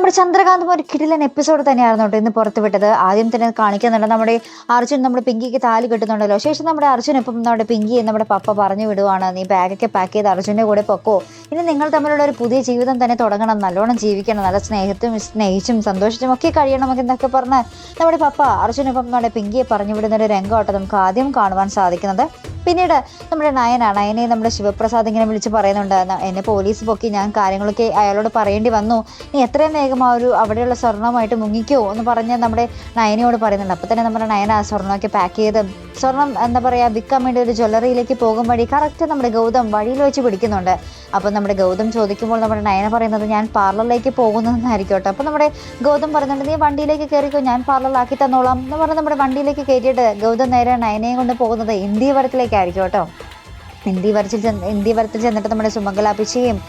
നമ്മുടെ ചന്ദ്രകാന്തം ഒരു കിടിലൻ എപ്പിസോഡ് തന്നെയായിരുന്നു കേട്ടോ ഇന്ന് പുറത്തുവിട്ടത്. ആദ്യം തന്നെ കാണിക്കുന്നുണ്ട് നമ്മുടെ അർജുൻ നമ്മുടെ പിങ്കിക്ക് താലി കെട്ടുന്നുണ്ടല്ലോ. ശേഷം നമ്മുടെ അർജുനൊപ്പം നമ്മുടെ പിങ്കിയെ നമ്മുടെ പപ്പ പറഞ്ഞു വിടുവാണ്, നീ ബാഗൊക്കെ പാക്ക് ചെയ്ത് അർജുൻ്റെ കൂടെ പൊക്കോ, ഇനി നിങ്ങൾ തമ്മിലുള്ള ഒരു പുതിയ ജീവിതം തന്നെ തുടങ്ങണം, നല്ലോണം ജീവിക്കണം, നല്ല സ്നേഹിച്ചും സന്തോഷിച്ചും ഒക്കെ കഴിയണം എന്നൊക്കെ പറഞ്ഞ് നമ്മുടെ പപ്പ അർജുനൊപ്പം നമ്മുടെ പിങ്കിയെ പറഞ്ഞു വിടുന്ന ഒരു രംഗമാട്ടോ നമുക്ക് ആദ്യം കാണുവാൻ സാധിക്കുന്നത്. പിന്നീട് നമ്മുടെ നയനയെ നമ്മുടെ ശിവപ്രസാദ് ഇങ്ങനെ വിളിച്ച് പറയുന്നുണ്ട്, എന്നെ പോലീസ് പൊക്കി, ഞാൻ കാര്യങ്ങളൊക്കെ അയാളോട് പറയേണ്ടി വന്നു, നീ എത്രയും വേഗം അവിടെയുള്ള സ്വർണ്ണമായിട്ട് മുങ്ങിക്കോ എന്ന് പറഞ്ഞ് നമ്മുടെ നയനയോട് പറയുന്നുണ്ട്. അപ്പോൾ തന്നെ നമ്മുടെ നയന ആ സ്വർണ്ണമൊക്കെ പാക്ക് ചെയ്ത് സ്വർണം എന്താ പറയുക വിൽക്കാൻ വേണ്ടി ഒരു ജ്വല്ലറിയിലേക്ക് പോകും വഴി കറക്റ്റ് നമ്മുടെ ഗൗതം വഴിയിൽ വെച്ച് പിടിക്കുന്നുണ്ട്. അപ്പോൾ നമ്മുടെ ഗൗതം ചോദിക്കുമ്പോൾ നമ്മുടെ നയന പറയുന്നത് ഞാൻ പാർലറിലേക്ക് പോകുന്നതെന്നായിരിക്കും കേട്ടോ. അപ്പോൾ നമ്മുടെ ഗൗതം പറയുന്നുണ്ട്, നീ വണ്ടിയിലേക്ക് കയറിക്കോ, ഞാൻ പാർലറിലാക്കി തന്നോളാം എന്ന് പറഞ്ഞ് നമ്മുടെ വണ്ടിയിലേക്ക് കയറ്റിയിട്ട് ഗൗതം നേരെ നയനയെ കൊണ്ട് പോകുന്നത് ഇന്ത്യവരത്തിലേക്കായിരിക്കും കേട്ടോ. ഇന്ത്യവരത്തിൽ ചെന്നിട്ട് നമ്മുടെ സുമംഗലാപ്പിച്ചയും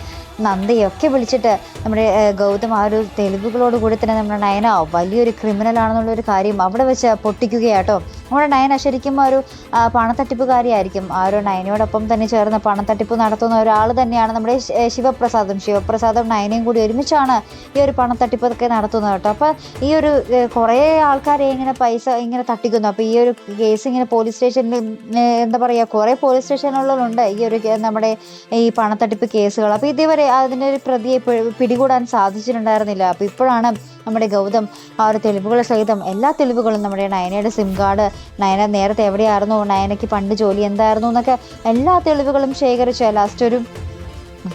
നന്ദയും ഒക്കെ വിളിച്ചിട്ട് നമ്മുടെ ഗൗതം ആ ഒരു തെളിവുകളോട് കൂടി തന്നെ നമ്മുടെ നയന വലിയൊരു ക്രിമിനലാണെന്നുള്ളൊരു കാര്യം അവിടെ വെച്ച് പൊട്ടിക്കുകയാട്ടോ. നമ്മുടെ നയന ശരിക്കും ഒരു പണത്തട്ടിപ്പുകാരിയായിരിക്കും. ആ ഒരു നയനയോടൊപ്പം തന്നെ ചേർന്ന് പണത്തട്ടിപ്പ് നടത്തുന്ന ഒരാൾ തന്നെയാണ് നമ്മുടെ ശിവപ്രസാദും നയനയും കൂടി ഒരുമിച്ചാണ് ഈ ഒരു പണത്തട്ടിപ്പൊക്കെ നടത്തുന്നത് കേട്ടോ. അപ്പോൾ ഈ ഒരു കുറേ ആൾക്കാരെ ഇങ്ങനെ പൈസ ഇങ്ങനെ തട്ടിക്കുന്നു. അപ്പോൾ ഈ ഒരു കേസ് ഇങ്ങനെ പോലീസ് സ്റ്റേഷനിൽ എന്താ പറയുക കുറേ പോലീസ് സ്റ്റേഷനുകളിലുണ്ട് ഈ ഒരു നമ്മുടെ ഈ പണത്തട്ടിപ്പ് കേസുകൾ. അപ്പോൾ ഇതുവരെ അതിൻ്റെ ഒരു പ്രതിയെ പിടികൂടാൻ സാധിച്ചിട്ടുണ്ടായിരുന്നില്ല. അപ്പോൾ ഇപ്പോഴാണ് നമ്മുടെ ഗൗതം ആ ഒരു തെളിവുകൾ സഹിതം എല്ലാ തെളിവുകളും നമ്മുടെ നയനയുടെ സിം കാർഡ്, നയന നേരത്തെ എവിടെയായിരുന്നു, നയനയ്ക്ക് പണ്ട് ജോലി എന്തായിരുന്നു എന്നൊക്കെ എല്ലാ തെളിവുകളും ശേഖരിച്ച് ലാസ്റ്റ് ഒരു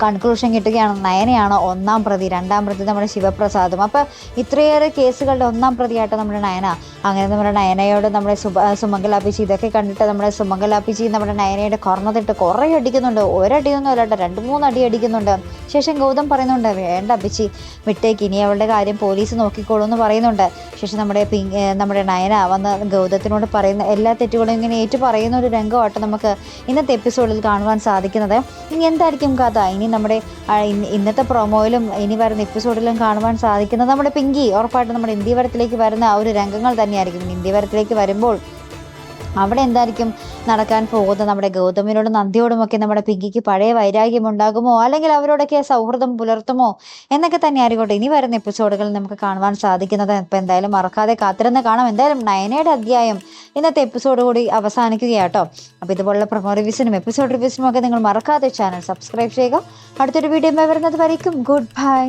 കൺക്ലൂഷൻ കിട്ടുകയാണ്, നയനയാണ് ഒന്നാം പ്രതി, രണ്ടാം പ്രതി നമ്മുടെ ശിവപ്രസാദും. അപ്പോൾ ഇത്രയേറെ കേസുകളുടെ ഒന്നാം പ്രതിയായിട്ട് നമ്മുടെ നയന. അങ്ങനെ നമ്മുടെ നയനയോട് നമ്മുടെ സുമംഗലാപ്പിച്ചി ഇതൊക്കെ കണ്ടിട്ട് നമ്മുടെ സുമംഗലാപ്പിച്ചി നമ്മുടെ നയനയുടെ കുറഞ്ഞതിട്ട് കുറേ അടിക്കുന്നുണ്ട്. ഒരടിയൊന്നും അല്ലാട്ടോ, 2-3 അടി അടിക്കുന്നുണ്ട്. ശേഷം ഗൗതം പറയുന്നുണ്ട്, വേണ്ട അപ്പിച്ചി വിട്ടേക്ക്, ഇനി അവളുടെ കാര്യം പോലീസ് നോക്കിക്കോളൂ എന്ന് പറയുന്നുണ്ട്. ശേഷം നമ്മുടെ നയന വന്ന് ഗൗതത്തിനോട് പറയുന്ന എല്ലാ തെറ്റുകളും ഇങ്ങനെ ഏറ്റു പറയുന്ന ഒരു രംഗമായിട്ട് നമുക്ക് ഇന്നത്തെ എപ്പിസോഡിൽ കാണുവാൻ സാധിക്കുന്നത്. ഇനി എന്തായിരിക്കും കഥ, ഇനി നമ്മുടെ ഇന്നത്തെ പ്രൊമോയിലും ഇനി വരുന്ന എപ്പിസോഡിലും കാണുവാൻ സാധിക്കുന്നത് നമ്മുടെ പിങ്കി ഉറപ്പായിട്ടും നമ്മുടെ ഇന്ത്യവരത്തിലേക്ക് വരുന്ന ആ ഒരു രംഗങ്ങൾ തന്നെയായിരിക്കും. ഇന്ത്യവരത്തിലേക്ക് വരുമ്പോൾ അവിടെ എന്തായിരിക്കും നടക്കാൻ പോകുന്നത്, നമ്മുടെ ഗൗതമിനോടും നന്ദിയോടുമൊക്കെ നമ്മുടെ പിങ്കിക്ക് പഴയ വൈരാഗ്യം ഉണ്ടാകുമോ, അല്ലെങ്കിൽ അവരോടൊക്കെ സൗഹൃദം പുലർത്തുമോ എന്നൊക്കെ തന്നെ ആയിരിക്കട്ടെ ഇനി വരുന്ന എപ്പിസോഡുകളിൽ നമുക്ക് കാണുവാൻ സാധിക്കുന്നത്. ഇപ്പം എന്തായാലും മറക്കാതെ കാത്തിരുന്ന് കാണാം. എന്തായാലും നയനയുടെ അധ്യായം ഇന്നത്തെ എപ്പിസോഡ് കൂടി അവസാനിക്കുകയാട്ടോ. അപ്പോൾ ഇതുപോലുള്ള പ്രൊമോ റിവ്യൂസിനും എപ്പിസോഡ് റിവ്യൂസിനും ഒക്കെ നിങ്ങൾ മറക്കാതെ ചാനൽ സബ്സ്ക്രൈബ് ചെയ്യുക. അടുത്തൊരു വീഡിയോ വരുന്നത് വരയ്ക്കും ഗുഡ് ബൈ.